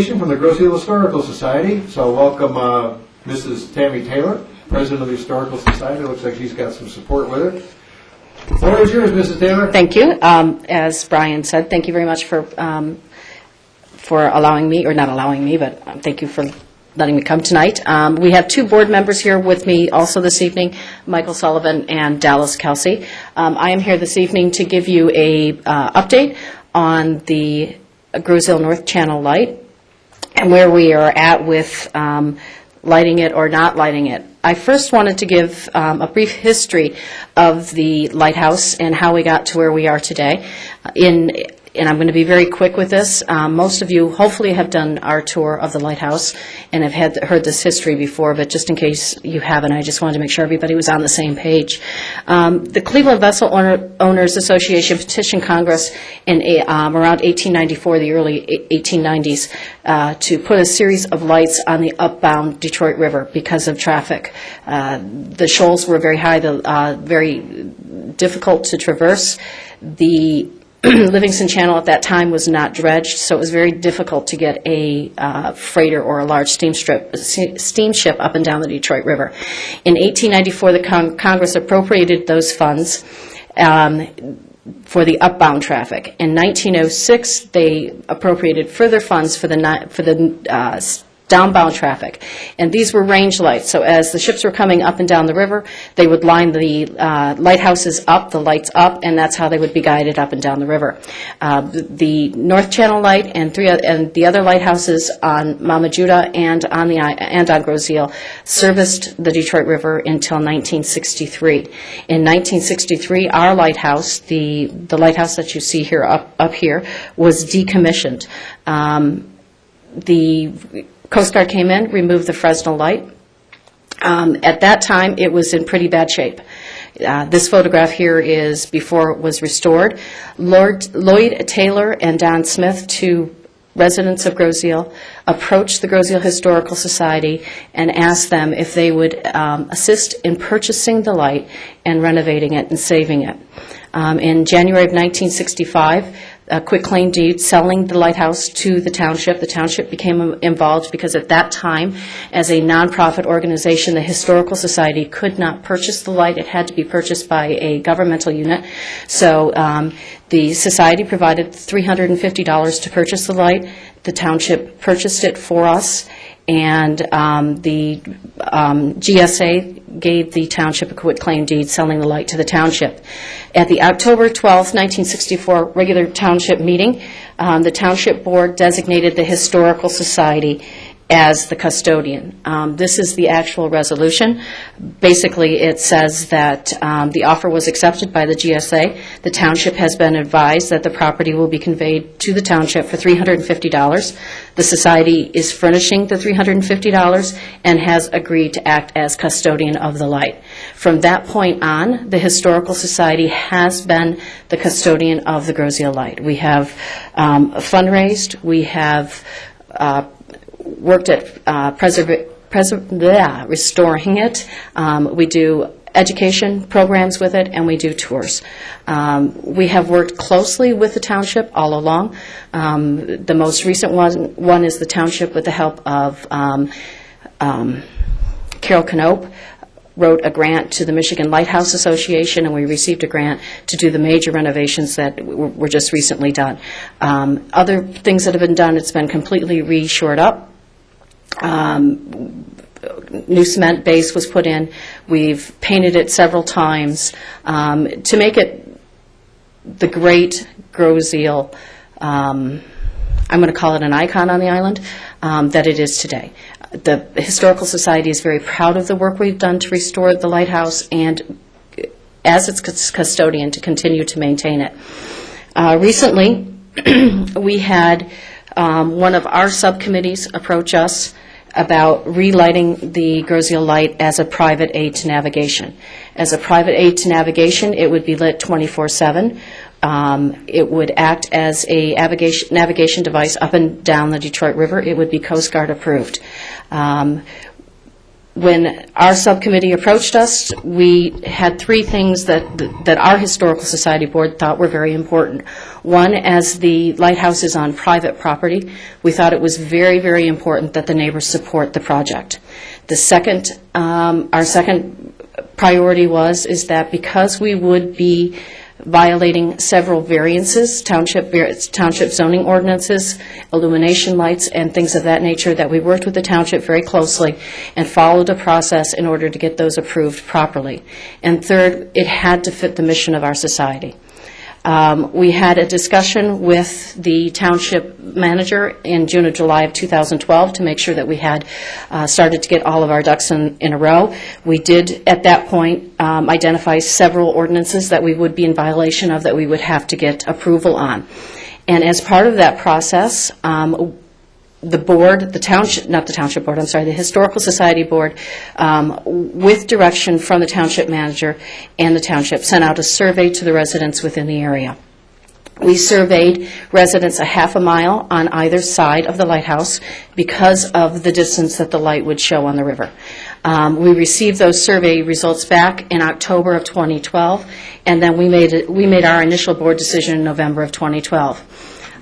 presentation from the Groseal Historical Society. So welcome Mrs. Tammy Taylor, President of the Historical Society. It looks like she's got some support with her. The floor is yours, Mrs. Taylor. Thank you. As Brian said, thank you very much for allowing me, or not allowing me, but thank you for letting me come tonight. We have two board members here with me also this evening, Michael Sullivan and Dallas Kelsey. I am here this evening to give you a update on the Groseal North Channel light and where we are at with lighting it or not lighting it. I first wanted to give a brief history of the lighthouse and how we got to where we are today. And I'm going to be very quick with this. Most of you hopefully have done our tour of the lighthouse and have heard this history before, but just in case you haven't, I just wanted to make sure everybody was on the same page. The Cleveland Vessel Owners Association petitioned Congress in around 1894, the early 1890s, to put a series of lights on the upbound Detroit River because of traffic. The shoals were very high, very difficult to traverse. The Livingston Channel at that time was not dredged, so it was very difficult to get a freighter or a large steamship up and down the Detroit River. In 1894, the Congress appropriated those funds for the upbound traffic. In 1906, they appropriated further funds for the downbound traffic, and these were range lights. So as the ships were coming up and down the river, they would line the lighthouses up, the lights up, and that's how they would be guided up and down the river. The North Channel light and the other lighthouses on Mama Judah and on Groseal serviced the Detroit River until 1963. In 1963, our lighthouse, the lighthouse that you see here up here, was decommissioned. The Coast Guard came in, removed the Fresnel light. At that time, it was in pretty bad shape. This photograph here is before it was restored. Lloyd Taylor and Don Smith, two residents of Groseal, approached the Groseal Historical Society and asked them if they would assist in purchasing the light and renovating it and saving it. In January of 1965, a quitclaim deed selling the lighthouse to the township. The township became involved because at that time, as a nonprofit organization, the Historical Society could not purchase the light. It had to be purchased by a governmental unit. So the society provided $350 to purchase the light. The township purchased it for us, and the GSA gave the township a quitclaim deed selling the light to the township. At the October 12, 1964 regular township meeting, the township board designated the Historical Society as the custodian. This is the actual resolution. Basically, it says that the offer was accepted by the GSA. The township has been advised that the property will be conveyed to the township for $350. The society is furnishing the $350 and has agreed to act as custodian of the light. From that point on, the Historical Society has been the custodian of the Groseal light. We have fundraised, we have worked at restoring it. We do education programs with it, and we do tours. We have worked closely with the township all along. The most recent one is the township, with the help of Carol Knope, wrote a grant to the Michigan Lighthouse Association, and we received a grant to do the major renovations that were just recently done. Other things that have been done, it's been completely re-shored up. New cement base was put in. We've painted it several times to make it the great Groseal, I'm going to call it an icon on the island, that it is today. The Historical Society is very proud of the work we've done to restore the lighthouse and, as its custodian, to continue to maintain it. Recently, we had one of our subcommittees approach us about relighting the Groseal light as a private aid to navigation. As a private aid to navigation, it would be lit 24/7. It would act as a navigation device up and down the Detroit River. It would be Coast Guard approved. When our subcommittee approached us, we had three things that our Historical Society Board thought were very important. One, as the lighthouse is on private property, we thought it was very, very important that the neighbors support the project. The second, our second priority is that because we would be violating several variances, township zoning ordinances, illumination lights, and things of that nature, that we worked with the township very closely and followed a process in order to get those approved properly. And third, it had to fit the mission of our society. We had a discussion with the township manager in June or July of 2012 to make sure that we had started to get all of our ducks in a row. We did, at that point, identify several ordinances that we would be in violation of, that we would have to get approval on. And as part of that process, the board, the township, not the township board, I'm sorry, the Historical Society Board, with direction from the township manager and the township, sent out a survey to the residents within the area. We surveyed residents a half a mile on either side of the lighthouse because of the distance that the light would show on the river. We received those survey results back in October of 2012, and then we made our initial board decision in November of 2012.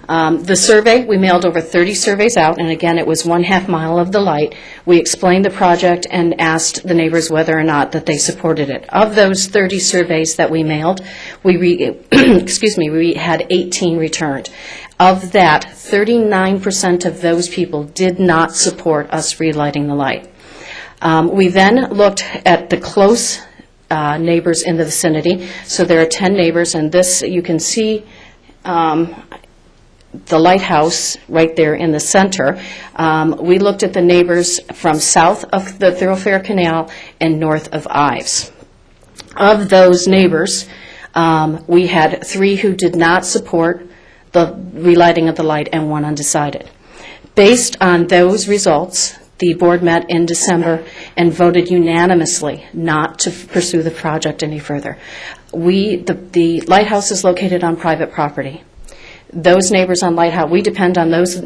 The survey, we mailed over 30 surveys out, and again, it was 1/2 mile of the light. We explained the project and asked the neighbors whether or not that they supported it. Of those 30 surveys that we mailed, we had 18 returned. Of that, 39% of those people did not support us relighting the light. We then looked at the close neighbors in the vicinity. So there are 10 neighbors, and this, you can see the lighthouse right there in the center. We looked at the neighbors from south of the Thoroughfare Canal and north of Ives. Of those neighbors, we had 3 who did not support the relighting of the light and 1 undecided. Based on those results, the board met in December and voted unanimously not to pursue the project any further. The lighthouse is located on private property. Those neighbors on Lighthouse, we depend on those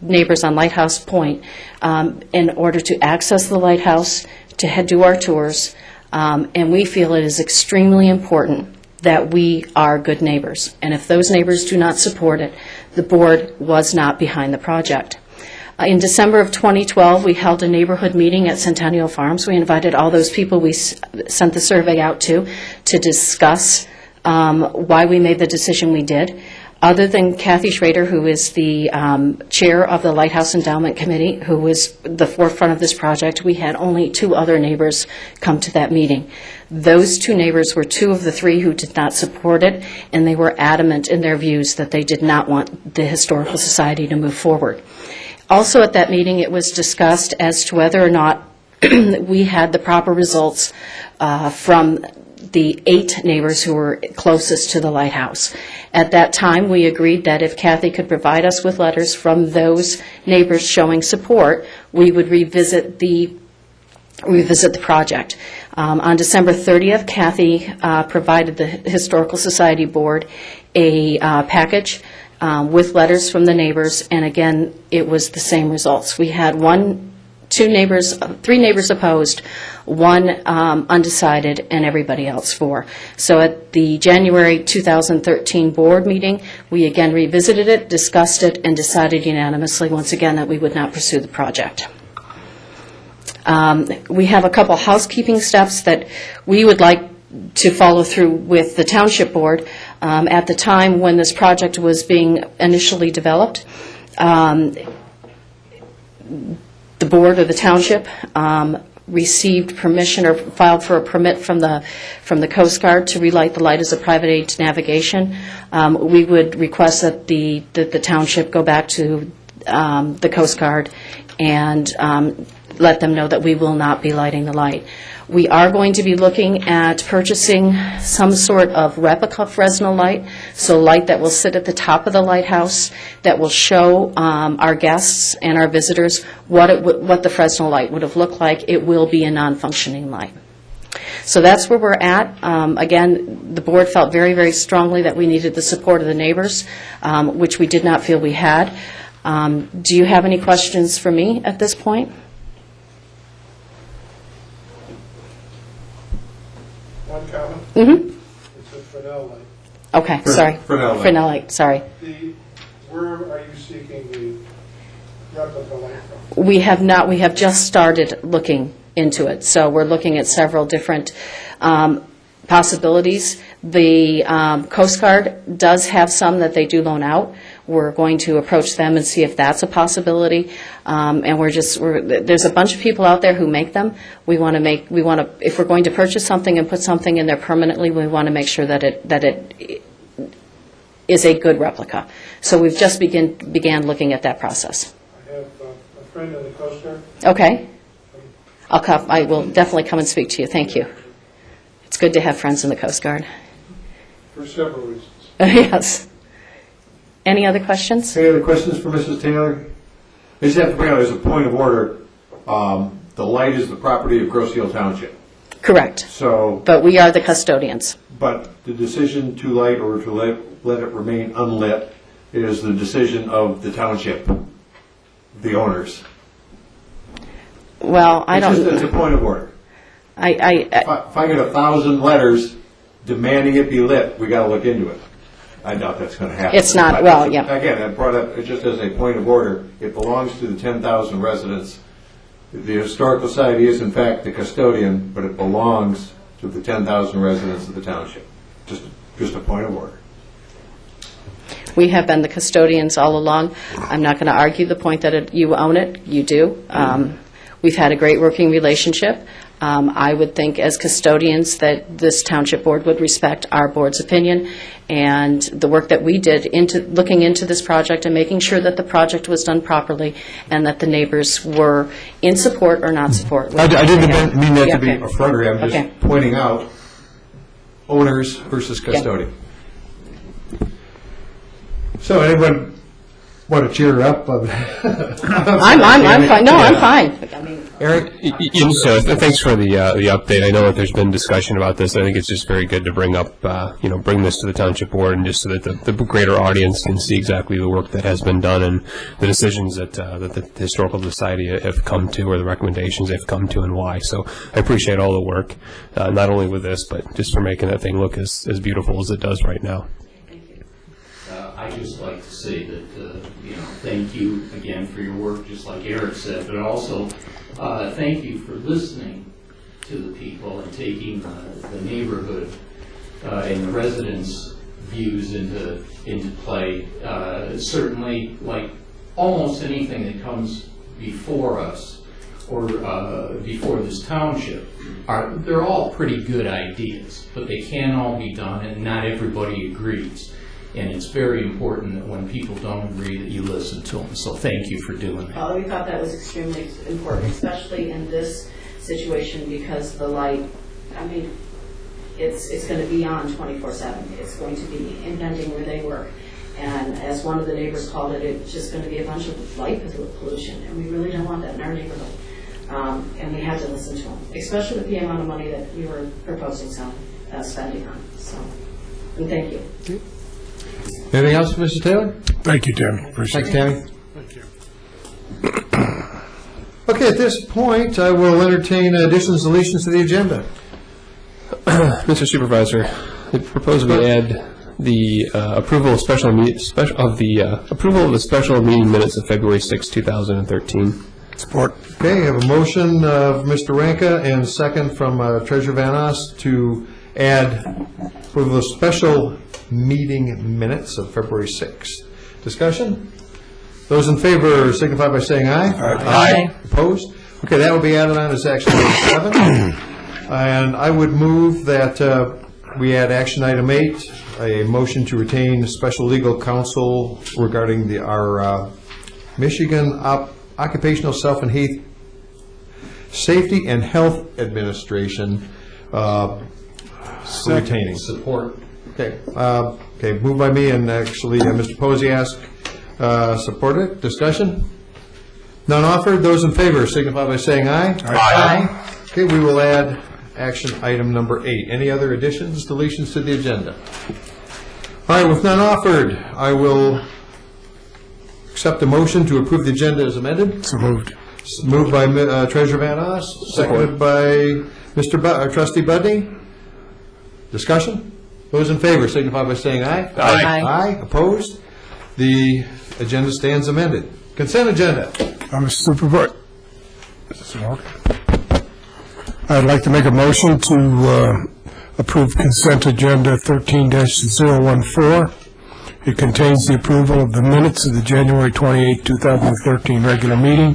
neighbors on Lighthouse Point in order to access the lighthouse, to do our tours, and we feel it is extremely important that we are good neighbors. And if those neighbors do not support it, the board was not behind the project. In December of 2012, we held a neighborhood meeting at Centennial Farms. We invited all those people we sent the survey out to discuss why we made the decision we did. Other than Kathy Schrader, who is the chair of the Lighthouse Endowment Committee, who was the forefront of this project, we had only 2 other neighbors come to that meeting. Those 2 neighbors were 2 of the 3 who did not support it, and they were adamant in their views that they did not want the Historical Society to move forward. Also at that meeting, it was discussed as to whether or not we had the proper results from the 8 neighbors who were closest to the lighthouse. At that time, we agreed that if Kathy could provide us with letters from those neighbors showing support, we would revisit the project. On December 30th, Kathy provided the Historical Society Board a package with letters from the neighbors, and again, it was the same results. We had 3 neighbors opposed, 1 undecided, and everybody else for. So at the January 2013 board meeting, we again revisited it, discussed it, and decided unanimously once again that we would not pursue the project. We have a couple housekeeping steps that we would like to follow through with the Township Board. At the time when this project was being initially developed, the board or the township received permission or filed for a permit from the Coast Guard to relight the light as a private aid to navigation. We would request that the township go back to the Coast Guard and let them know that we will not be lighting the light. We are going to be looking at purchasing some sort of replica Fresnel light, so light that will sit at the top of the lighthouse that will show our guests and our visitors what the Fresnel light would have looked like. It will be a non-functioning light. So that's where we're at. Again, the board felt very, very strongly that we needed the support of the neighbors, which we did not feel we had. Do you have any questions for me at this point? Mm-hmm. It's a Fresnel light. Okay, sorry. Fresnel light. Fresnel light, sorry. Where are you seeking the replica light from? We have not, we have just started looking into it. So we're looking at several different possibilities. The Coast Guard does have some that they do loan out. We're going to approach them and see if that's a possibility. And there's a bunch of people out there who make them. If we're going to purchase something and put something in there permanently, we want to make sure that it is a good replica. So we've just began looking at that process. I have a friend in the Coast Guard. Okay. I will definitely come and speak to you. Thank you. It's good to have friends in the Coast Guard. For several reasons. Yes. Any other questions? Any other questions for Mrs. Taylor? I just have to bring out as a point of order, the light is the property of Grosse Ile Township. Correct. So, But we are the custodians. but the decision to light or to let it remain unlit is the decision of the township, the owners. Well, I don't. It's a point of order. I If I get 1,000 letters demanding it be lit, we got to look into it. I doubt that's going to happen. It's not, But well, yeah. Again, I brought up, just as a point of order, it belongs to the 10,000 residents. The Historical Society is in fact the custodian, but it belongs to the 10,000 residents of the township. Just a point of order. We have been the custodians all along. I'm not going to argue the point that you own it. You do. We've had a great working relationship. I would think as custodians that this township board would respect our board's opinion and the work that we did looking into this project and making sure that the project was done properly and that the neighbors were in support or not support. I didn't mean that to be Okay. affrontery. I'm just Okay. pointing out owners versus custodian. So anyone want to cheer her up? I'm fine. No, I'm fine. I mean, Eric? So thanks for the update. I know that there's been discussion about this. I think it's just very good to bring up, bring this to the township board, and just so that the greater audience can see exactly the work that has been done and the decisions that the Historical Society have come to, or the recommendations they've come to, and why. So I appreciate all the work, not only with this, but just for making that thing look as beautiful as it does right now. I'd just like to say that, thank you again for your work, just like Eric said, but also thank you for listening to the people and taking the neighborhood and the residents' views into play. Certainly, like almost anything that comes before us or before this township, they're all pretty good ideas, but they can't all be done, and not everybody agrees. And it's very important that when people don't agree that you listen to them. So thank you for doing that. Well, we thought that was extremely important, especially in this situation, because the light, I mean, it's going to be on 24/7. It's going to be inventing where they work. And as one of the neighbors called it, it's just going to be a bunch of light pollution, and we really don't want that in our neighborhood. And we had to listen to them, especially with the amount of money that we were proposing spending on. So, and thank you. Anything else, Mr. Taylor? Thank you, Tim. Appreciate Thanks, it. Tammy. Thank you. Okay, at this point, I will entertain additions, deletions to the agenda. Mr. Supervisor, I propose we add the approval of the special meeting minutes of February 6, 2013. Support. Okay, I have a motion of Mr. Ranka and second from Treasurer Van Oss to add approval of special meeting minutes of February 6th. Discussion? Those in favor signify by saying aye. Aye. Opposed? Okay, that will be added on as action item 7. And I would move that we add action item 8, a motion to retain special legal counsel regarding our Michigan Occupational Safety and Health Administration retaining. Support. Okay, moved by me, and actually Mr. Posiask supported. Discussion? None offered. Those in favor signify by saying aye. Aye. Okay, we will add action item number 8. Any other additions, deletions to the agenda? All right, with none offered, I will accept a motion to approve the agenda as amended. So moved. Moved by Treasurer Van Oss, seconded by Trustee Budney. Discussion? Those in favor signify by saying aye. Aye. Aye, opposed? The agenda stands amended. Consent agenda. Mr. Supervisor, I'd like to make a motion to approve consent agenda 13-014. It contains the approval of the minutes of the January 28, 2013 regular meeting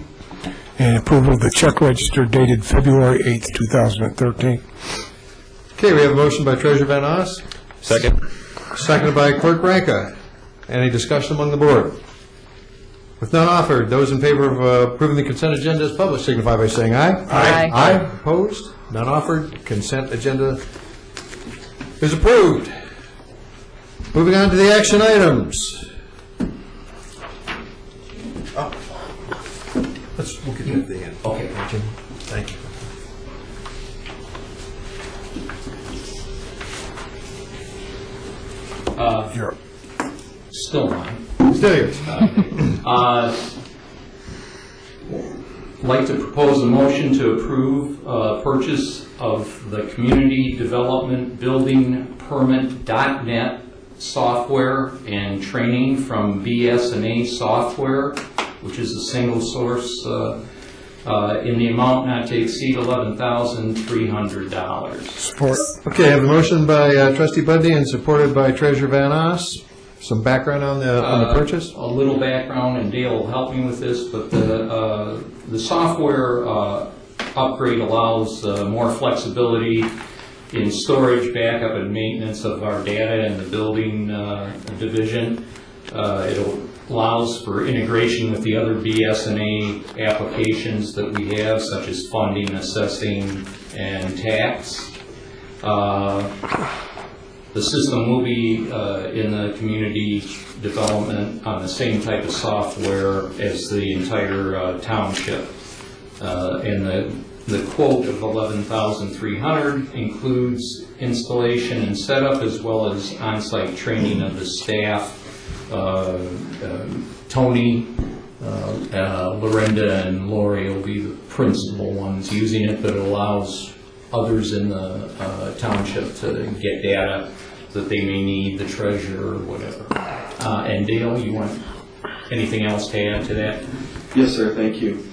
and approval of the check register dated February 8, 2013. Okay, we have a motion by Treasurer Van Oss, Second. seconded by Clerk Branca. Any discussion among the board? With none offered, those in favor of approving the consent agenda as published signify by saying aye. Aye. Aye, opposed? None offered. Consent agenda is approved. Moving on to the action items. We'll get to the end. Okay. Thank you. Still on. Still yours. Like to propose a motion to approve purchase of the Community Development Building Permit.net software and training from BS&A Software, which is a single source in the amount not to exceed $11,300. Support. Okay, I have a motion by Trustee Buddy and supported by Treasurer Van Oss. Some background on the purchase? A little background, and Dale will help me with this, but the software upgrade allows more flexibility in storage, backup, and maintenance of our data in the building division. It allows for integration with the other BS&A applications that we have, such as funding, assessing, and tax. The system will be in the community development on the same type of software as the entire township. And the quote of $11,300 includes installation and setup as well as on-site training of the staff. Tony, Lorinda, and Lori will be the principal ones using it, but it allows others in the township to get data that they may need, the treasurer or whatever. And Dale, you want anything else to add to that? Yes, sir, thank you.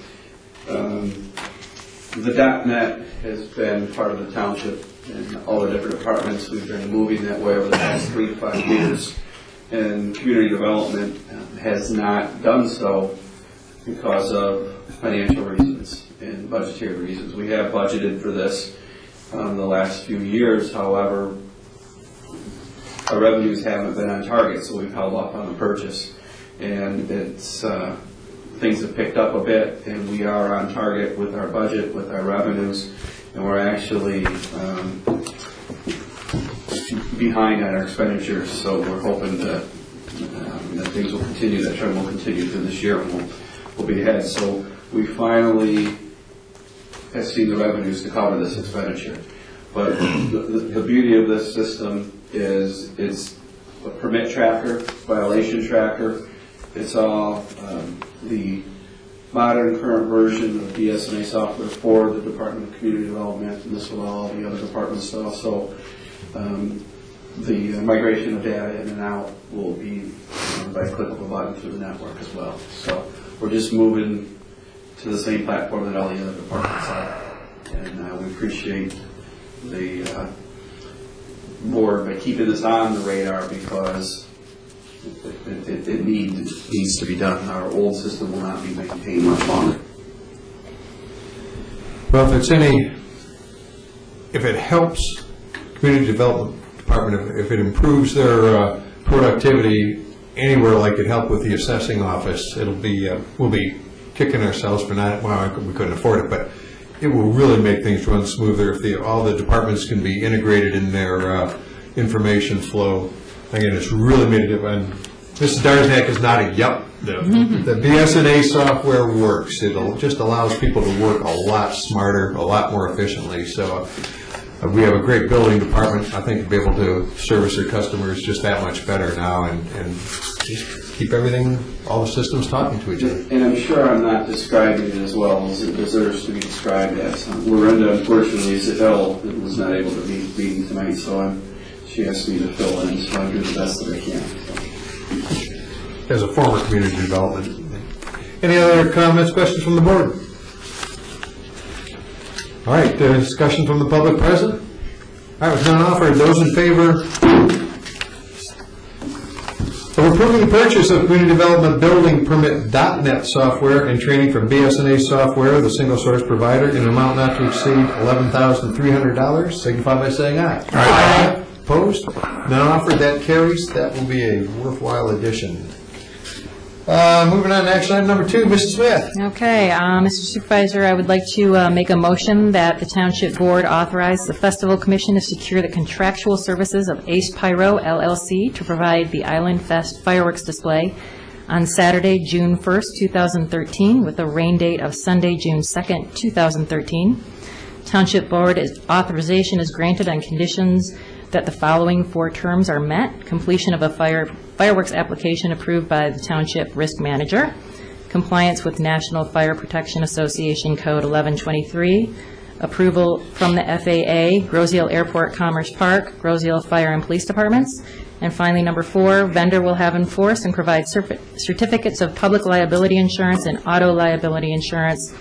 The .NET has been part of the township and all the different departments. We've been moving that way over the past 3 to 5 years. And community development has not done so because of financial reasons and budgetary reasons. We have budgeted for this the last few years. However, our revenues haven't been on target, so we've held off on the purchase. And it's things have picked up a bit, and we are on target with our budget, with our revenues, and we're actually behind on our expenditures. So we're hoping that things will continue, that trend will continue through this year, and we'll be ahead. So we finally have seen the revenues to cover this expenditure. But the beauty of this system is it's a permit tracker, violation tracker. It's all the modern current version of BS&A software for the Department of Community Development, and this will all the other departments also. The migration of data in and out will be by a click of a button through the network as well. So we're just moving to the same platform that all the other departments are. And we appreciate the board by keeping this on the radar because it needs to be done. Our old system will not be maintained much longer. Well, if it helps community development department, if it improves their productivity anywhere like it helped with the assessing office, we'll be kicking ourselves for not, we couldn't afford it, but it will really make things run smoother if all the departments can be integrated in their information flow. Again, it's really made a difference. Mrs. Darzak is nodding, yep. The BS&A software works. It just allows people to work a lot smarter, a lot more efficiently. So we have a great building department. I think to be able to service their customers just that much better now and just keep everything, all the systems talking to each other. And I'm sure I'm not describing it as well as it deserves to be described as. Lorinda, unfortunately, is ill and was not able to be meeting tonight, so I'm she asked me to fill in, so I do the best that I can. So. As a former community development. Any other comments, questions from the board? All right, discussion from the public present? All right, with none offered, those in favor of approving the purchase of community development building permit .NET software and training from BSNA Software, the single source provider, in an amount not to exceed $11,300, signify by saying aye. Aye. Opposed? None offered, that carries. That will be a worthwhile addition. Moving on to action item number 2, Mrs. Smith. Okay, Mr. Supervisor, I would like to make a motion that the Township Board authorize the Festival Commission to secure the contractual services of Ace Pyro LLC to provide the Island Fest fireworks display on Saturday, June 1st, 2013, with a rain date of Sunday, June 2nd, 2013. Township Board authorization is granted on conditions that the following 4 terms are met: completion of a fireworks application approved by the Township Risk Manager, compliance with National Fire Protection Association Code 1123, approval from the FAA, Groseal Airport Commerce Park, Groseal Fire and Police Departments, and finally, number 4, vendor will have enforced and provide certificates of public liability insurance and auto liability insurance,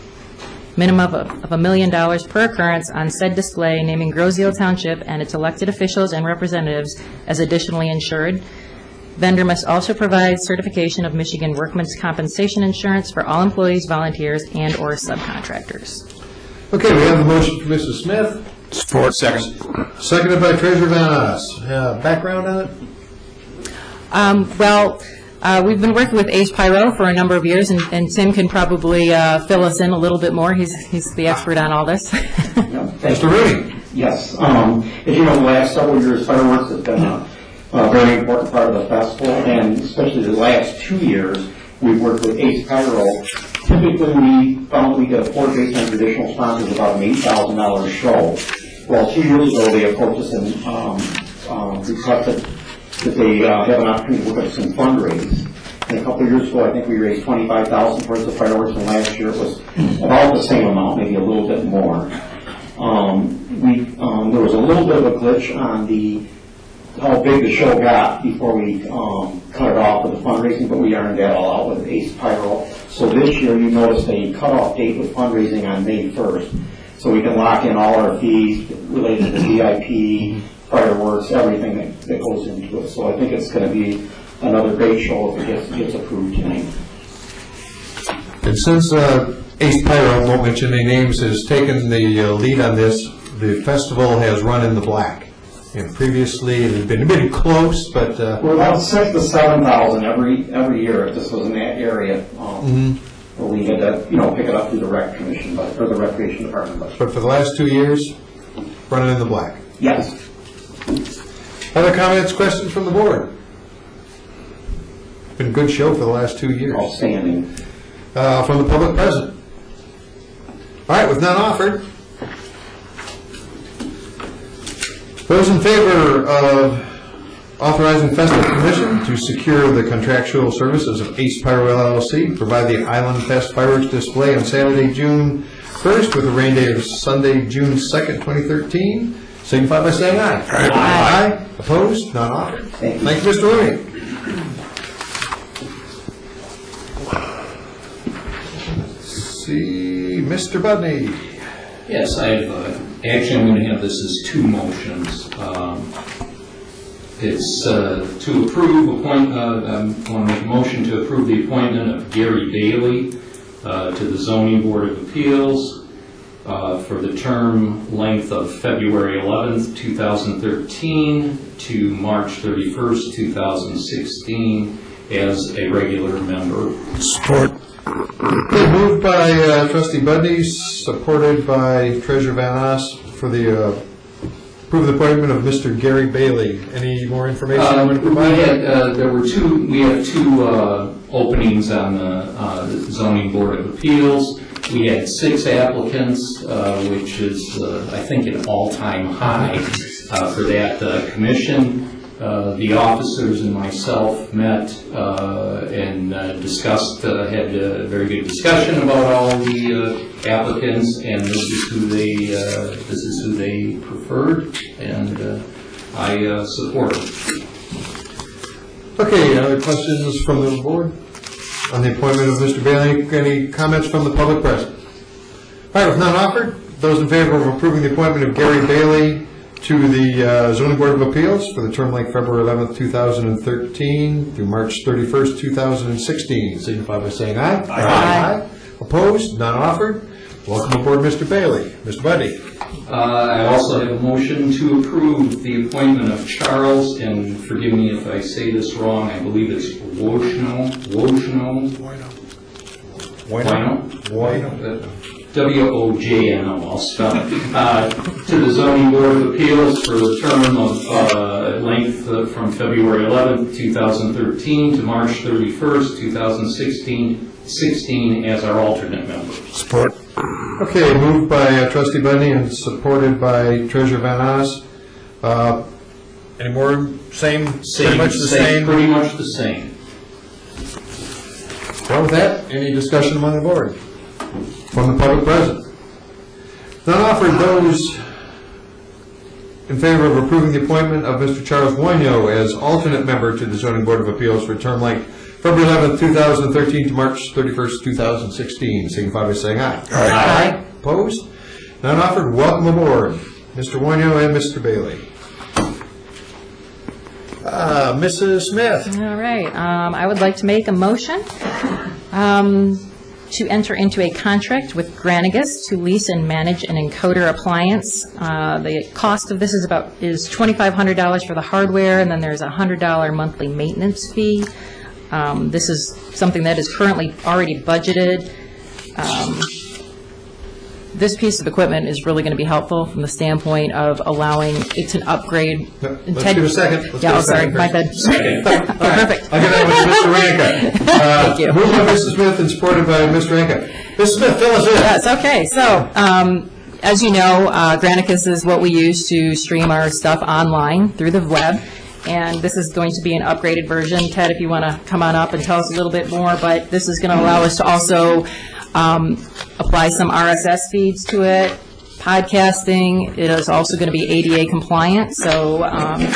minimum of $1 million per occurrence on said display, naming Groseal Township and its elected officials and representatives as additionally insured. Vendor must also provide certification of Michigan Workmen's Compensation Insurance for all employees, volunteers, and/or subcontractors. Okay, we have the motion from Mrs. Smith. Support. Second. Seconded by Treasurer Van Oss. Background on it? We've been working with Ace Pyro for a number of years, and Tim can probably fill us in a little bit more. He's the expert on all this. Mr. Rooney. Yes. As you know, the last several years, fireworks has been a very important part of the festival, and especially the last 2 years, we've worked with Ace Pyro. Typically, we found we get a 4 based on traditional sponsors about an $8,000 show. Well, 2 years ago, they approached us and requested that they have an opportunity to work at some fundraise. And a couple of years ago, I think we raised $25,000 towards the fireworks, and last year it was about the same amount, maybe a little bit more. There was a little bit of a glitch on how big the show got before we cut it off with the fundraising, but we ironed that all out with Ace Pyro. So this year, you noticed a cutoff date with fundraising on May 1st. So we can lock in all our fees related to VIP, fireworks, everything that goes into it. So I think it's going to be another great show if it gets approved tonight. And since Ace Pyro, I won't mention any names, has taken the lead on this, the festival has run in the black. And previously, it had been a bit close, but... We're about 6,000 to 7,000 every year if this was in that area. Where we had to, pick it up through the rec commission, or the recreation department. But for the last 2 years, running in the black. Yes. Other comments, questions from the board? Been a good show for the last 2 years. Outstanding. From the public present. All right, with none offered, those in favor of authorizing Festival Commission to secure the contractual services of Ace Pyro LLC, provide the Island Fest fireworks display on Saturday, June 1st, with a rain date of Sunday, June 2nd, 2013, signify by saying aye. Aye. Aye. Opposed? None offered. Thank you, Mr. Rooney. See, Mr. Budney. Yes, actually, I'm going to have this as 2 motions. It's to approve I want to make a motion to approve the appointment of Gary Bailey to the Zoning Board of Appeals for the term length of February 11th, 2013 to March 31st, 2016 as a regular member. Support. Moved by Trustee Budney, supported by Treasurer Van Oss for the approve the appointment of Mr. Gary Bailey. Any more information you want to provide? We have two openings on the Zoning Board of Appeals. We had 6 applicants, which is, I think, an all-time high for that commission. The officers and myself met and discussed, had a very good discussion about all the applicants, and this is who they preferred. And I support it. Okay, other questions from the board on the appointment of Mr. Bailey? Any comments from the public present? All right, with none offered, those in favor of approving the appointment of Gary Bailey to the Zoning Board of Appeals for the term like February 11th, 2013 through March 31st, 2016, signify by saying aye. Aye. Opposed? None offered. Welcome aboard, Mr. Bailey. Mr. Buddy. I also have a motion to approve the appointment of Charles, and forgive me if I say this wrong, I believe it's Wojno, W-O-J-N-O, I'll spell it, to the Zoning Board of Appeals for the term of length from February 11th, 2013 to March 31st, 2016 as our alternate member. Support. Okay, moved by Trustee Budney and supported by Treasurer Van Oss. Any more? Pretty much the same? Pretty much the same. Well, with that, any discussion among the board? From the public present? None offered. Those in favor of approving the appointment of Mr. Charles Wojno as alternate member to the Zoning Board of Appeals for a term like February 11th, 2013 to March 31st, 2016, signify by saying aye. Aye. Opposed? None offered. Welcome aboard, Mr. Wojno and Mr. Bailey. Mrs. Smith. All right, I would like to make a motion to enter into a contract with Granicus to lease and manage an encoder appliance. The cost of this is $2,500 for the hardware, and then there's a $100 monthly maintenance fee. This is something that is currently already budgeted. This piece of equipment is really going to be helpful from the standpoint of allowing, it's an upgrade. Let's give a second. Sorry, my bad. Perfect. I'll get that with Mr. Ranka. Thank you. Moved by Mrs. Smith and supported by Mr. Ranka. Mrs. Smith, fill us in. Yes, okay. So, as you know, Granicus is what we use to stream our stuff online through the web. And this is going to be an upgraded version. Ted, if you want to come on up and tell us a little bit more, but this is going to allow us to also apply some RSS feeds to it, podcasting. It is also going to be ADA compliant, so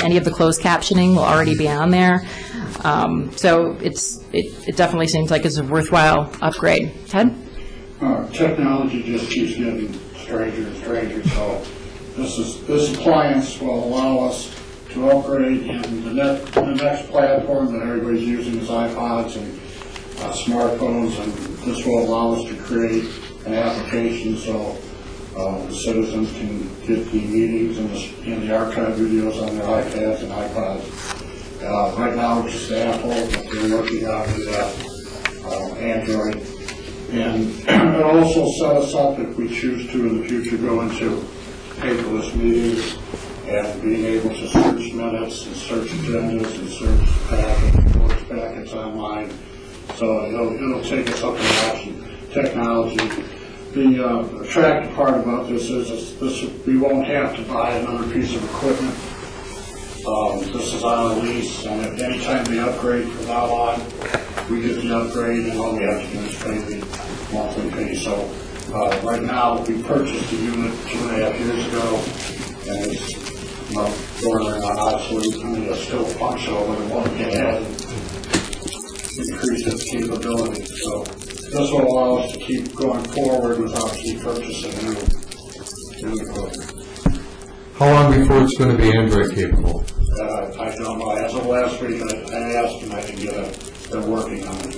any of the closed captioning will already be on there. So it definitely seems like it's a worthwhile upgrade. Ted? Technology just keeps getting stranger and stranger, so this appliance will allow us to upgrade, and the next platform that everybody's using is iPods and smartphones, and this will allow us to create an application so the citizens can get the meetings and the archive videos on their iPads and iPods. Right now it's just Apple, but we're working on the Android. And it also set us up, if we choose to in the future, go into paperless meetings and being able to search minutes and search agendas and search packets online. So it'll take us up a notch in technology. The attractive part about this is we won't have to buy another piece of equipment. This is on a lease, and if any time we upgrade from now on, we get the upgrade, and all we have to do is pay the monthly fee. So right now, we purchased a unit 2.5 years ago, and it's bordering on obsolete. I mean, it's still functional, but it won't get ahead. Increase its capability. So this will allow us to keep going forward without keep purchasing new equipment. How long before it's going to be Android capable? I don't know. As of last week, I asked and I can get it. They're working on it.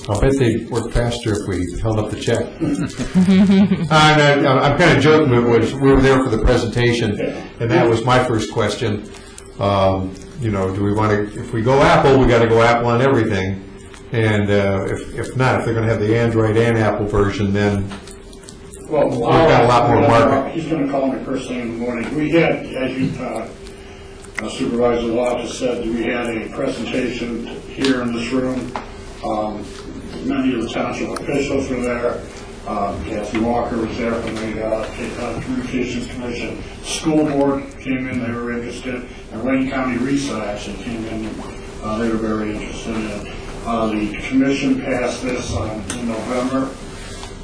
I'll bet they'd work faster if we held up the check. I'm kind of joking, but we were there for the presentation, and that was my first question. Do we want to, if we go Apple, we got to go Apple on everything. And if not, if they're going to have the Android and Apple version, then we've got a lot more market. He's going to call me first thing in the morning. We had, as you, Supervisor Loftus said, we had a presentation here in this room. Many of the township officials were there. Kathy Walker was there from the Communications Commission. School board came in, they were interested. And Wayne County RESA actually came in, they were very interested in it. The commission passed this in November.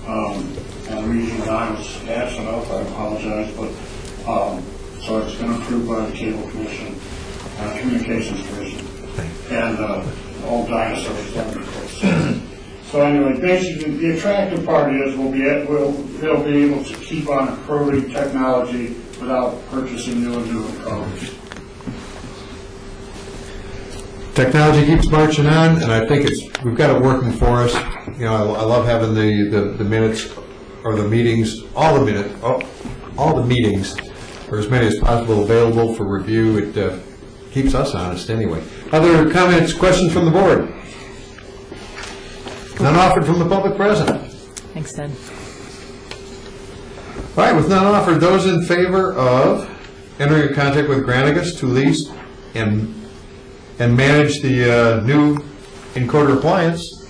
And the reason that I was absent of, I apologize, but So it's been approved by the Cable Commission, Communications Commission, and all dinosaurs. So anyway, basically, the attractive part is they'll be able to keep on improving technology without purchasing new encoders. Technology keeps marching on, and I think we've got it working for us. You know, I love having the minutes or the meetings, all the meetings, or as many as possible available for review. It keeps us honest anyway. Other comments, questions from the board? None offered from the public present. Thanks, Ted. All right, with none offered, those in favor of entering in contact with Granicus to lease and manage the new encoder appliance,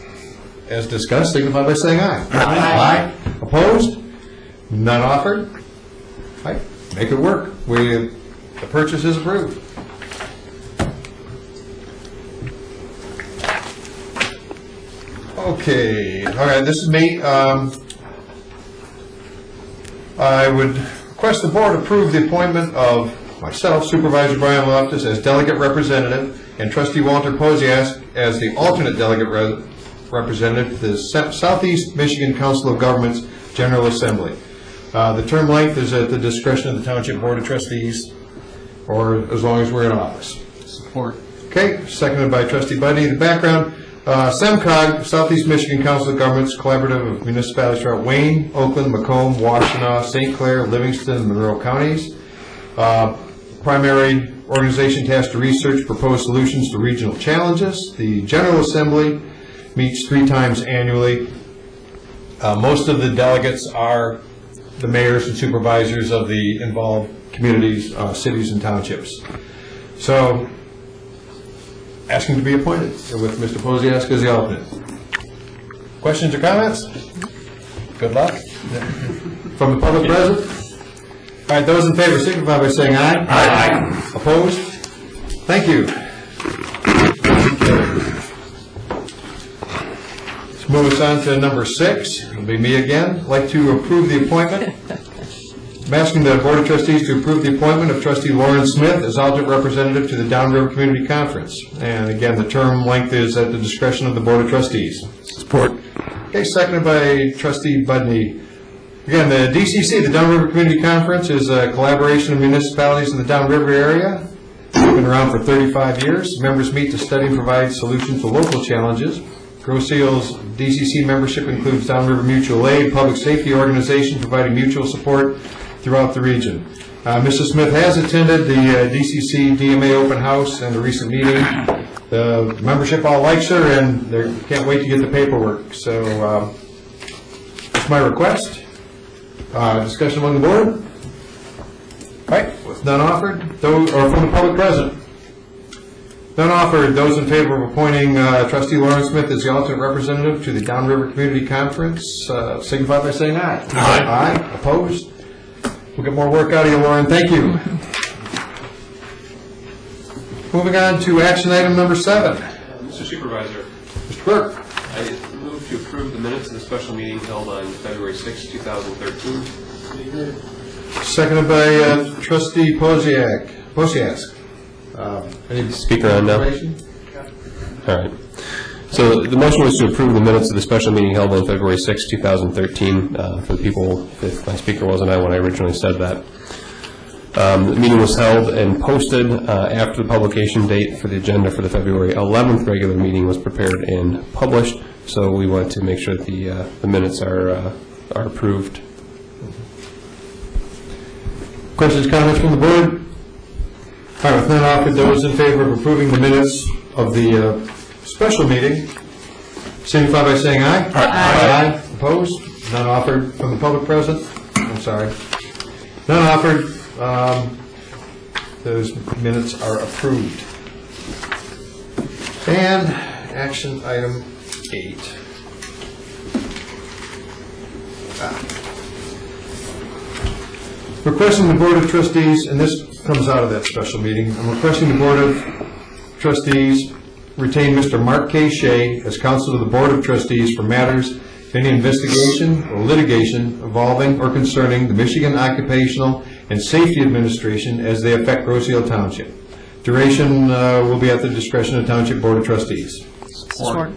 as discussed, signify by saying aye. Aye. Opposed? None offered? All right, make it work. The purchase is approved. Okay, all right, this is me. I would request the board approve the appointment of myself, Supervisor Brian Loftus, as delegate representative, and Trustee Walter Posiask as the alternate delegate representative to the Southeast Michigan Council of Governments General Assembly. The term length is at the discretion of the Township Board of Trustees, or as long as we're in office. Support. Okay, seconded by Trustee Budney. The background, SEMCOG, Southeast Michigan Council of Governments, collaborative of municipalities throughout Wayne, Oakland, Macomb, Washtenaw, St. Clair, Livingston, and Monroe counties. Primary organization tasked to research proposed solutions to regional challenges. The General Assembly meets 3 times annually. Most of the delegates are the mayors and supervisors of the involved communities, cities, and townships. So, asking to be appointed with Mr. Posiask as the alternate. Questions or comments? Good luck. From the public present? All right, those in favor signify by saying aye. Aye. Opposed? Thank you. Let's move us on to number 6. It'll be me again. I'd like to approve the appointment. I'm asking the Board of Trustees to approve the appointment of Trustee Lauren Smith as alternate representative to the Downriver Community Conference. And again, the term length is at the discretion of the Board of Trustees. Support. Okay, seconded by Trustee Budney. Again, the DCC, the Downriver Community Conference, is a collaboration of municipalities in the Downriver area. It's been around for 35 years. Members meet to study and provide solutions to local challenges. Grosse Ile's DCC membership includes Downriver Mutual Aid, public safety organization providing mutual support throughout the region. Mrs. Smith has attended the DCC DMA open house and the recent meeting. The membership all likes her, and they can't wait to get the paperwork. So that's my request. Discussion among the board? All right, with none offered, those, or from the public present? None offered, those in favor of appointing Trustee Lauren Smith as the alternate representative to the Downriver Community Conference, signify by saying aye. Aye. Aye. Opposed? We'll get more work out of you, Lauren. Thank you. Moving on to action item number 7. Mr. Supervisor, Mr. Clerk. I move to approve the minutes of the special meeting held on February 6, 2013. Seconded by Trustee Posiask. Any Speaker on now. All right. So the motion was to approve the minutes of the special meeting held on February 6, 2013. For the people, if my speaker wasn't I when I originally said that. The meeting was held and posted after the publication date for the agenda for the February 11th regular meeting was prepared and published. So we want to make sure that the minutes are approved. Questions, comments from the board? All right, with none offered, those in favor of approving the minutes of the special meeting, signify by saying aye. Aye. Aye. Opposed? None offered from the public present? I'm sorry. None offered. Those minutes are approved. And action item 8. Requesting the Board of Trustees, and this comes out of that special meeting, I'm requesting the Board of Trustees retain Mr. Mark K. Shea as counsel to the Board of Trustees for matters of any investigation or litigation involving or concerning the Michigan Occupational and Safety Administration as they affect Rosehill Township. Duration will be at the discretion of Township Board of Trustees. Support.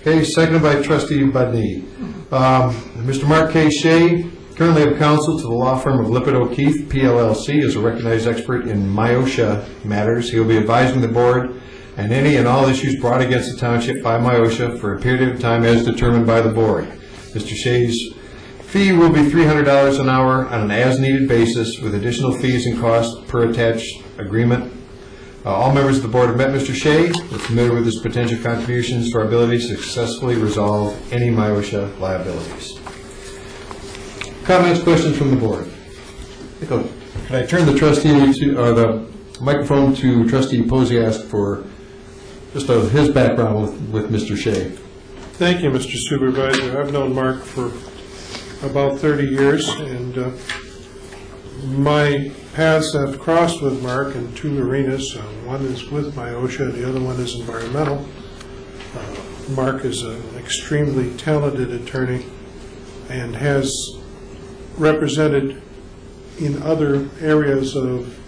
Okay, seconded by Trustee Budney. Mr. Mark K. Shea, currently of counsel to the law firm of Lippitt O'Keefe, PLLC, is a recognized expert in MIOSHA matters. He will be advising the board and any and all issues brought against the township by MIOSHA for a period of time as determined by the board. Mr. Shea's fee will be $300 an hour on an as-needed basis with additional fees and costs per attached agreement. All members of the board have met Mr. Shea. We're familiar with his potential contributions to our ability to successfully resolve any MIOSHA liabilities. Comments, questions from the board? Can I turn the the microphone to Trustee Posiask for just his background with Mr. Shea? Thank you, Mr. Supervisor. I've known Mark for about 30 years, and my paths have crossed with Mark in two arenas. One is with MIOSHA, and the other one is environmental. Mark is an extremely talented attorney and has represented in other areas of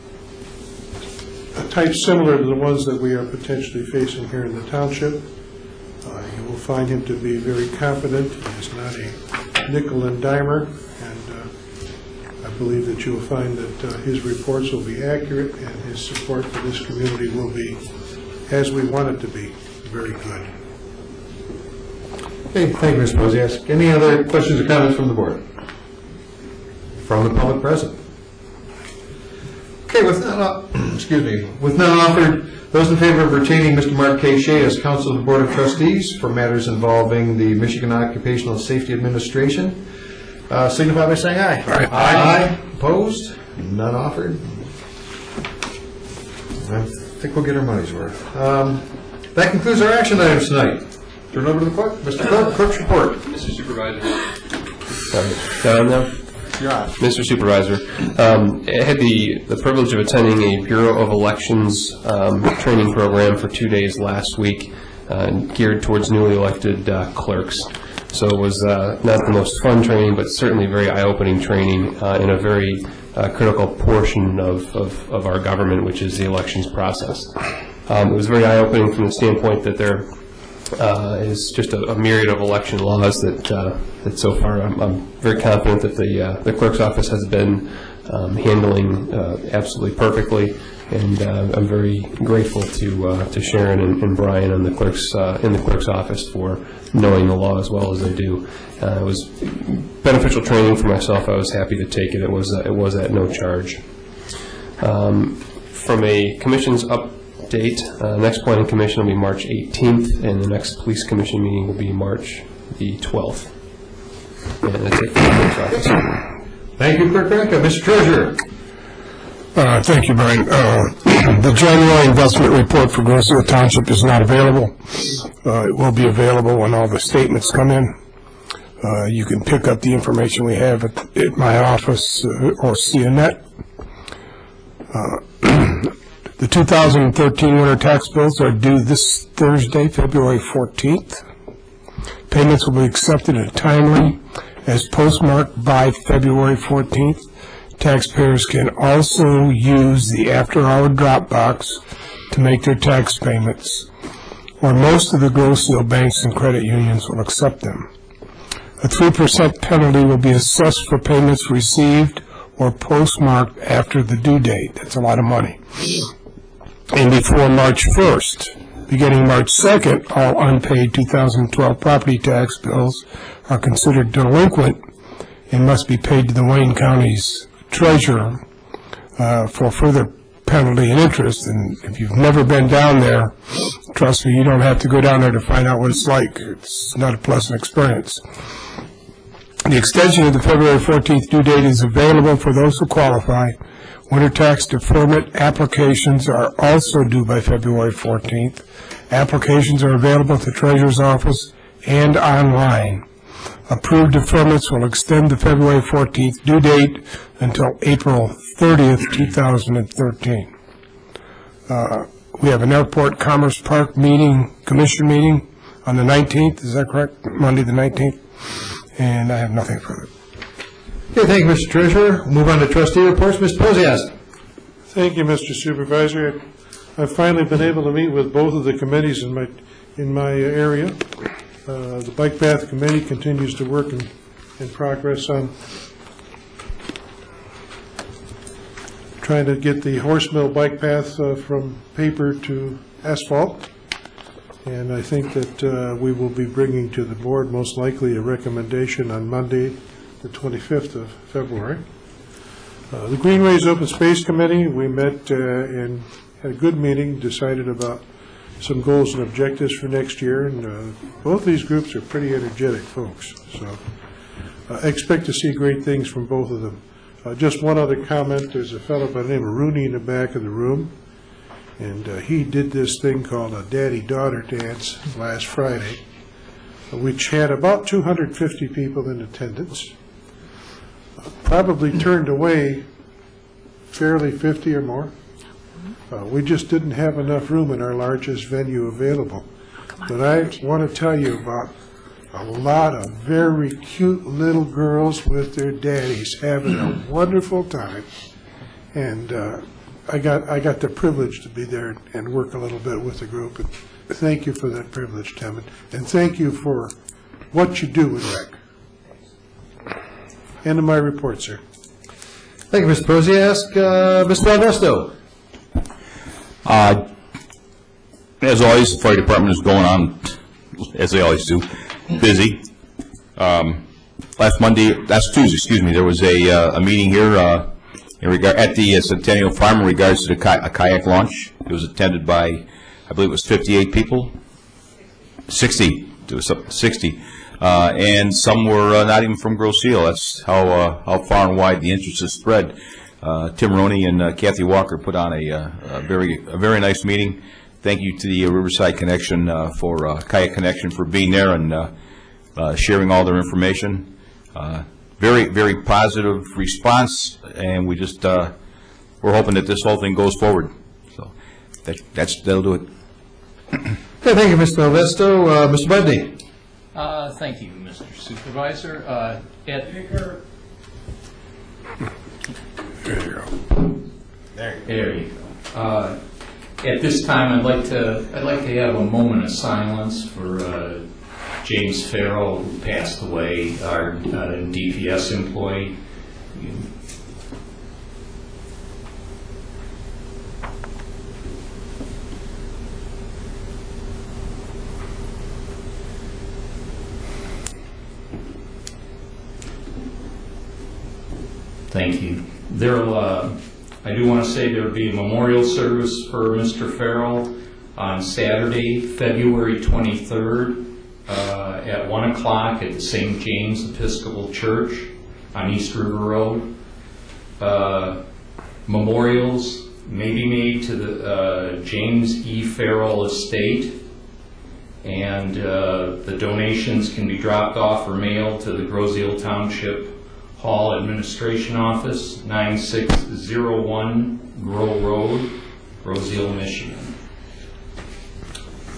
a type similar to the ones that we are potentially facing here in the township. You will find him to be very competent. He is not a nickel and dimer, and I believe that you will find that his reports will be accurate and his support for this community will be, as we want it to be, very good. Okay, thank you, Mr. Posiask. Any other questions or comments from the board? From the public present? Okay, with none, with none offered, those in favor of retaining Mr. Mark K. Shea as counsel of the Board of Trustees for matters involving the Michigan Occupational Safety Administration, signify by saying aye. Aye. Aye. Opposed? None offered. I think we'll get our money's worth. That concludes our action items tonight. Turn over to the clerk. Mr. Clerk, clerk's report. Mr. Supervisor. Down now? Mr. Supervisor, I had the privilege of attending a Bureau of Elections training program for 2 days last week, geared towards newly elected clerks. So it was not the most fun training, but certainly very eye-opening training in a very critical portion of our government, which is the elections process. It was very eye-opening from the standpoint that there is just a myriad of election laws that so far I'm very confident that the clerk's office has been handling absolutely perfectly, and I'm very grateful to Sharon and Brian and the clerks in the clerk's office for knowing the law as well as they do. It was beneficial training for myself. I was happy to take it. It was at no charge. From a commission's update, next planning commission will be March 18th, and the next police commission meeting will be March the 12th. And that's it for the clerk's office. Thank you, Clerk Ranka. Mr. Treasurer. Thank you, Brian. The January investment report for Rosehill Township is not available. It will be available when all the statements come in. You can pick up the information we have at my office or CNET. The 2013 winter tax bills are due this Thursday, February 14th. Payments will be accepted in a timely as postmarked by February 14th. Taxpayers can also use the after-hour drop box to make their tax payments, or most of the gross sale banks and credit unions will accept them. A 3% penalty will be assessed for payments received or postmarked after the due date. That's a lot of money. And before March 1st, beginning March 2nd, all unpaid 2012 property tax bills are considered delinquent and must be paid to the Wayne County's treasurer for further penalty and interest. And if you've never been down there, trust me, you don't have to go down there to find out what it's like. It's not a pleasant experience. The extension of the February 14th due date is available for those who qualify. Winter tax deferment applications are also due by February 14th. Applications are available at the Treasurer's office and online. Approved deferments will extend the February 14th due date until April 30th, 2013. We have an Airport Commerce Park commission meeting on the 19th, is that correct? Monday the 19th? And I have nothing further. Okay, thank you, Mr. Treasurer. Move on to trustee reports. Mr. Posias. Thank you, Mr. Supervisor. I've finally been able to meet with both of the committees in my area. The Bike Path Committee continues to work in progress on trying to get the Horse Mill Bike Path from paper to asphalt. And I think that we will be bringing to the board most likely a recommendation on Monday, the 25th of February. The Greenways Open Space Committee, we met and had a good meeting, decided about some goals and objectives for next year, and both these groups are pretty energetic folks, so I expect to see great things from both of them. Just one other comment, there's a fellow by the name of Rooney in the back of the room, and he did this thing called a daddy-daughter dance last Friday, which had about 250 people in attendance. Probably turned away fairly 50 or more. We just didn't have enough room in our largest venue available. But I want to tell you about a lot of very cute little girls with their daddies having a wonderful time. And I got the privilege to be there and work a little bit with the group. And thank you for that privilege, Tim. And thank you for what you do with rec. End of my report, sir. Thank you, Mr. Posias. Mr. Alvesto. As always, the fire department is going on, as they always do, busy. Last Tuesday, there was a meeting here at the Centennial Farm in regards to a kayak launch. It was attended by, I believe it was 58 people. 60. It was 60. And some were not even from Grosse Ile. That's how far and wide the interest is spread. Tim Roney and Kathy Walker put on a very nice meeting. Thank you to the Riverside Connection for Kayak Connection for being there and sharing all their information. Very positive response, and we just we're hoping that this whole thing goes forward. So that'll do it. Okay, thank you, Mr. Alvesto. Mr. Budney. Thank you, Mr. Supervisor. There you go. At this time, I'd like to have a moment of silence for James Farrell, who passed away, our DPS employee. Thank you. I do want to say there will be a memorial service for Mr. Farrell on Saturday, February 23rd at 1 o'clock at the St. James Episcopal Church on East River Road. Memorials may be made to the James E. Farrell Estate, and the donations can be dropped off or mailed to the Grosse Ile Township Hall Administration Office, 9601 Grow Road, Grosse Ile, Michigan.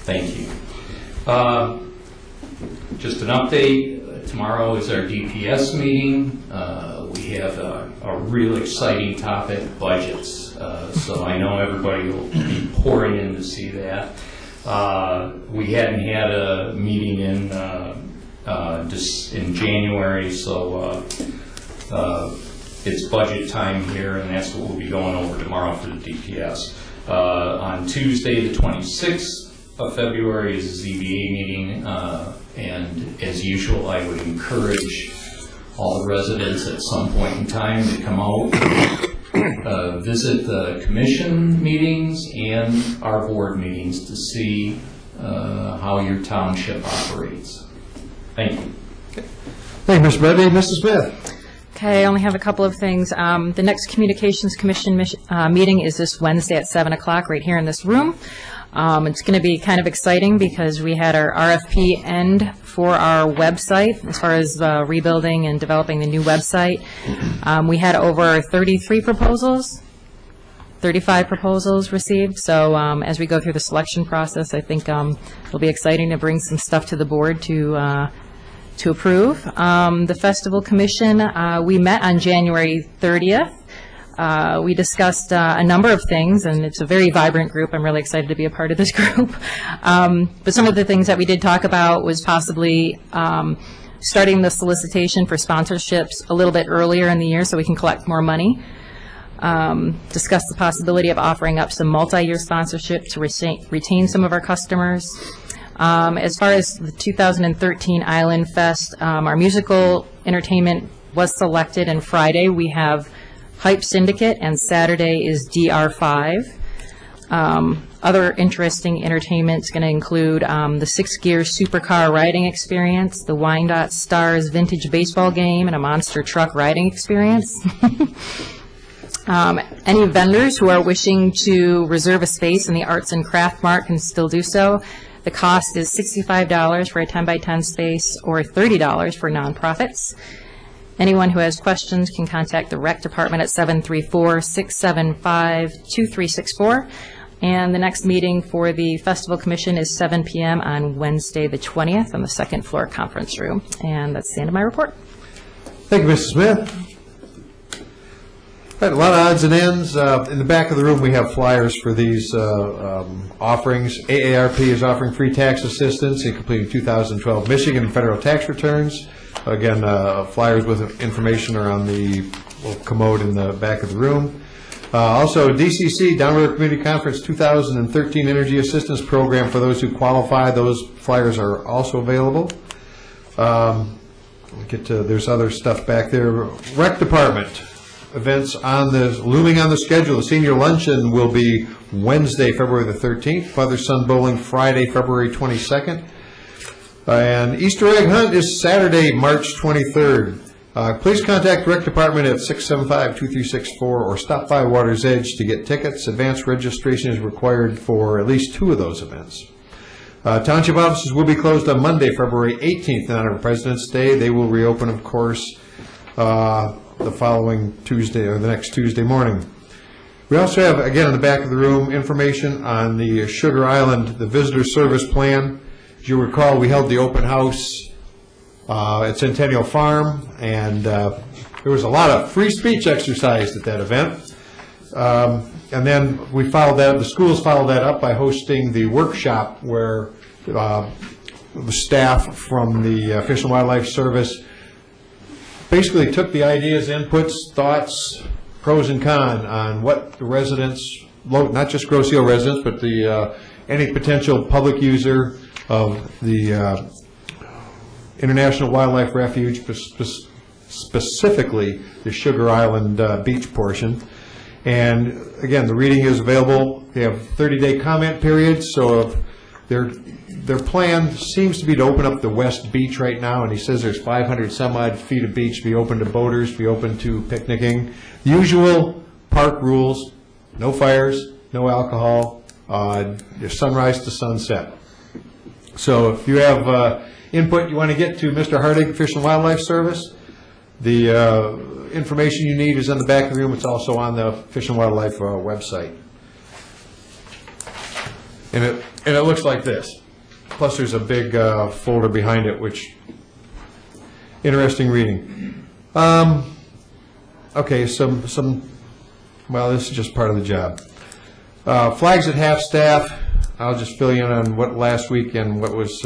Thank you. Just an update, tomorrow is our DPS meeting. We have a real exciting topic, budgets. So I know everybody will be pouring in to see that. We hadn't had a meeting in January, so it's budget time here, and that's what we'll be going over tomorrow for the DPS. On Tuesday, the 26th of February, is a ZBA meeting, and as usual, I would encourage all the residents at some point in time to come out, visit the commission meetings and our board meetings to see how your township operates. Thank you. Thank you, Mr. Budney. Mrs. Smith. Okay, I only have a couple of things. The next Communications Commission meeting is this Wednesday at 7 o'clock right here in this room. It's going to be kind of exciting because we had our RFP end for our website as far as rebuilding and developing the new website. We had over 33 proposals, 35 proposals received. So as we go through the selection process, I think it'll be exciting to bring some stuff to the board to to approve. The Festival Commission, we met on January 30th. We discussed a number of things, and it's a very vibrant group. I'm really excited to be a part of this group. But some of the things that we did talk about was possibly starting the solicitation for sponsorships a little bit earlier in the year so we can collect more money. Discuss the possibility of offering up some multi-year sponsorship to retain some of our customers. As far as the 2013 Island Fest, our musical entertainment was selected, and Friday we have Hype Syndicate, and Saturday is DR5. Other interesting entertainment is going to include the Six Gear Supercar riding experience, the Wyandotte Stars vintage baseball game, and a monster truck riding experience. Any vendors who are wishing to reserve a space in the Arts and Craft Mart can still do so. The cost is $65 for a 10-by-10 space or $30 for nonprofits. Anyone who has questions can contact the Rec Department at 734-675-2364. And the next meeting for the Festival Commission is 7 p.m. on Wednesday, the 20th, on the second floor conference room. And that's the end of my report. Thank you, Mrs. Smith. Right, a lot of odds and ends. In the back of the room, we have flyers for these offerings. AARP is offering free tax assistance in completing 2012 Michigan and federal tax returns. Again, flyers with information are on the commode in the back of the room. Also, DCC, Downriver Community Conference 2013 Energy Assistance Program for those who qualify. Those flyers are also available. There's other stuff back there. Rec Department events looming on the schedule. The senior luncheon will be Wednesday, February the 13th. Father-son bowling Friday, February 22nd. And Easter egg hunt is Saturday, March 23rd. Please contact Rec Department at 675-2364 or stop by Water's Edge to get tickets. Advanced registration is required for at least 2 of those events. Township offices will be closed on Monday, February 18th in honor of President's Day. They will reopen, of course, the following Tuesday or the next Tuesday morning. We also have, again, in the back of the room, information on the Sugar Island, the visitor service plan. As you recall, we held the open house at Centennial Farm, and there was a lot of free speech exercised at that event. And then we followed that, the schools followed that up by hosting the workshop where the staff from the Fish and Wildlife Service basically took the ideas, inputs, thoughts, pros and cons on what the residents, not just Grosse Ile residents, but any potential public user of the International Wildlife Refuge, specifically the Sugar Island beach portion. And again, the reading is available. They have 30-day comment periods, so their plan seems to be to open up the west beach right now, and he says there's 500 some odd feet of beach to be open to boaters, be open to picnicking. The usual park rules: no fires, no alcohol, sunrise to sunset. So if you have input you want to get to Mr. Hardig, Fish and Wildlife Service, the information you need is in the back of the room. It's also on the Fish and Wildlife website. And it looks like this. Plus there's a big folder behind it, which, interesting reading. Okay, well, this is just part of the job. Flags at half-staff. I'll just fill you in on what last week and what was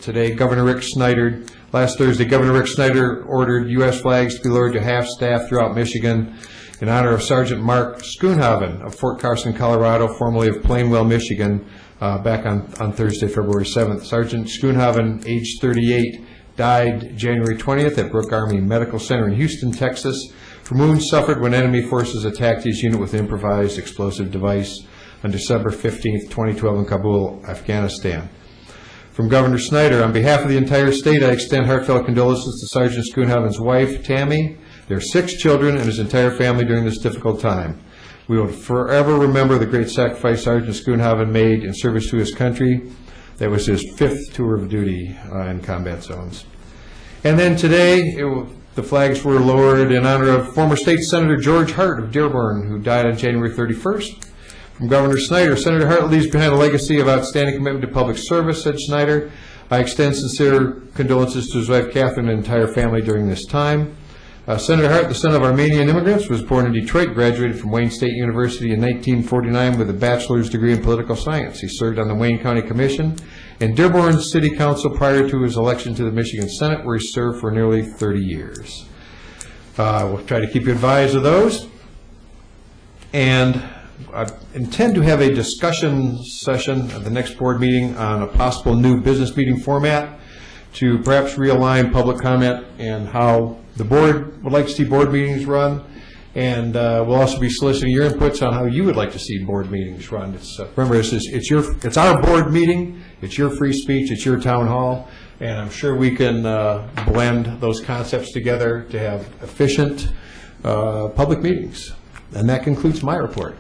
today. Governor Rick Snyder, last Thursday, Governor Rick Snyder ordered U.S. flags to be lowered to half-staff throughout Michigan in honor of Sergeant Mark Schoonhaven of Fort Carson, Colorado, formerly of Plainwell, Michigan, back on Thursday, February 7th. Sergeant Schoonhaven, age 38, died January 20th at Brooke Army Medical Center in Houston, Texas, from wounds suffered when enemy forces attacked his unit with an improvised explosive device on December 15th, 2012 in Kabul, Afghanistan. From Governor Snyder, on behalf of the entire state, I extend heartfelt condolences to Sergeant Schoonhaven's wife, Tammy, their 6 children, and his entire family during this difficult time. We will forever remember the great sacrifice Sergeant Schoonhaven made in service to his country. That was his 5th tour of duty in combat zones. And then today, the flags were lowered in honor of former State Senator George Hart of Dearborn, who died on January 31st. From Governor Snyder, Senator Hart leaves behind a legacy of outstanding commitment to public service, said Snyder. I extend sincere condolences to his wife Catherine and entire family during this time. Senator Hart, the son of Armenian immigrants, was born in Detroit, graduated from Wayne State University in 1949 with a bachelor's degree in political science. He served on the Wayne County Commission and Dearborn City Council prior to his election to the Michigan Senate, where he served for nearly 30 years. We'll try to keep you advised of those. And I intend to have a discussion session at the next board meeting on a possible new business meeting format to perhaps realign public comment and how the board would like to see board meetings run, and we'll also be soliciting your inputs on how you would like to see board meetings run. Remember, it's our board meeting, it's your free speech, it's your town hall, and I'm sure we can blend those concepts together to have efficient public meetings. And that concludes my report.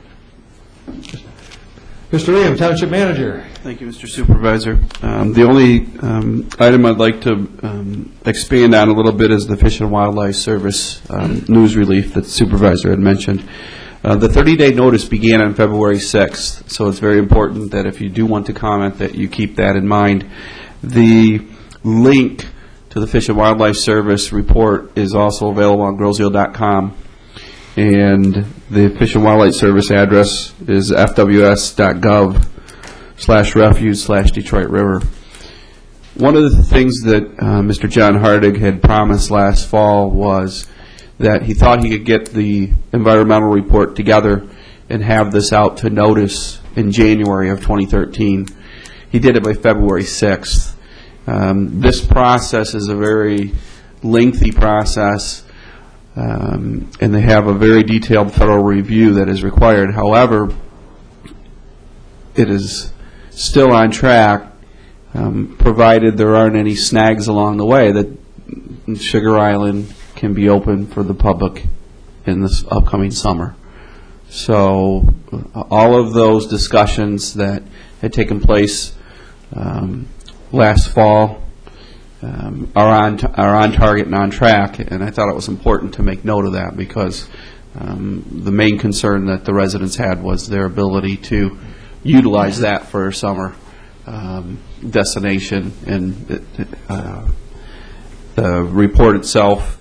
Mr. Liam, Township Manager. Thank you, Mr. Supervisor. The only item I'd like to expand on a little bit is the Fish and Wildlife Service news relief that the Supervisor had mentioned. The 30-day notice began on February 6th, so it's very important that if you do want to comment that you keep that in mind. The link to the Fish and Wildlife Service report is also available on grosio.com. And the Fish and Wildlife Service address is fws.gov/refuge/Detroit River. One of the things that Mr. John Hardig had promised last fall was that he thought he could get the environmental report together and have this out to notice in January of 2013. He did it by February 6th. This process is a very lengthy process. And they have a very detailed federal review that is required. However, it is still on track, provided there aren't any snags along the way, that Sugar Island can be open for the public in this upcoming summer. So all of those discussions that had taken place last fall are on target and on track, and I thought it was important to make note of that because the main concern that the residents had was their ability to utilize that for a summer destination, and the report itself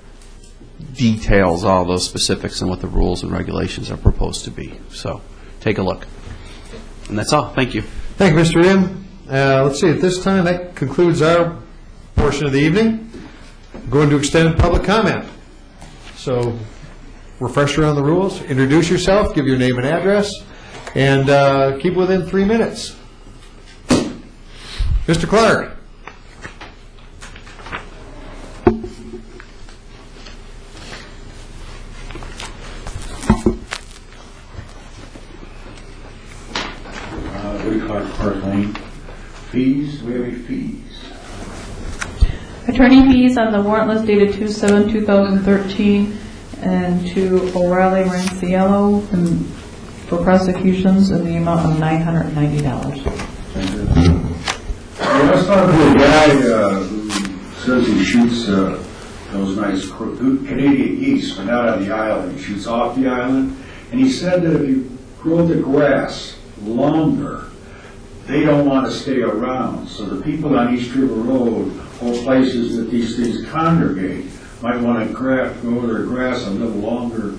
details all those specifics and what the rules and regulations are proposed to be. So take a look. And that's all. Thank you. Thank you, Mr. Im. Let's see, at this time, that concludes our portion of the evening. Going to extended public comment. So, refresher on the rules. Introduce yourself, give your name and address, and keep within 3 minutes. Mr. Clark. Woody Clark, Park Lane. Fees, do we have any fees? Attorney fees on the warrant list dated 2/7/2013 and to O'Reilly Ranciello for prosecutions in the amount of $990. Let's talk to a guy who says he shoots those nice Canadian geese, but not on the island. He shoots off the island. And he said that if you grow the grass longer, they don't want to stay around. So the people on East River Road or places that these things congregate might want to grow their grass a little longer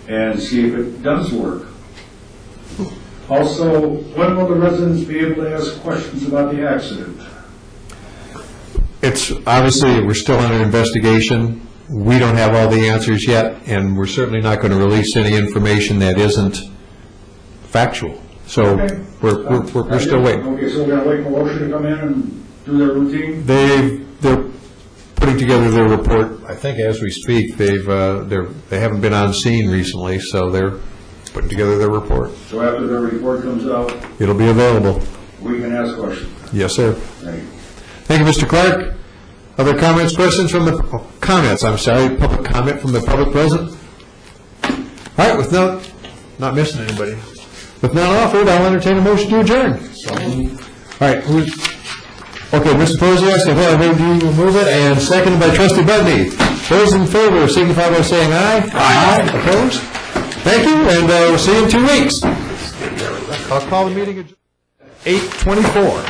and see if it does work. Also, when will the residents be able to ask questions about the accident? It's obviously, we're still under investigation. We don't have all the answers yet, and we're certainly not going to release any information that isn't factual. So Okay. we're still waiting. Okay, so we're going to wait for OSHA to come in and do their routine? They're putting together their report, I think, as we speak. They haven't been on scene recently, so they're putting together their report. So after their report comes out, It'll be available. we can ask questions. Yes, sir. Thank you. Thank you, Mr. Clark. Other comments, questions from the, public comment from the public present? All right, with not missing anybody. With none offered, I'll entertain a motion to adjourn. All right, okay, Mr. Posiak, I heard you move it, and seconded by Trustee Budney. Those in favor signify by saying aye. Aye. Opposed? Thank you, and we'll see you in 2 weeks. I'll call the meeting at 8:24.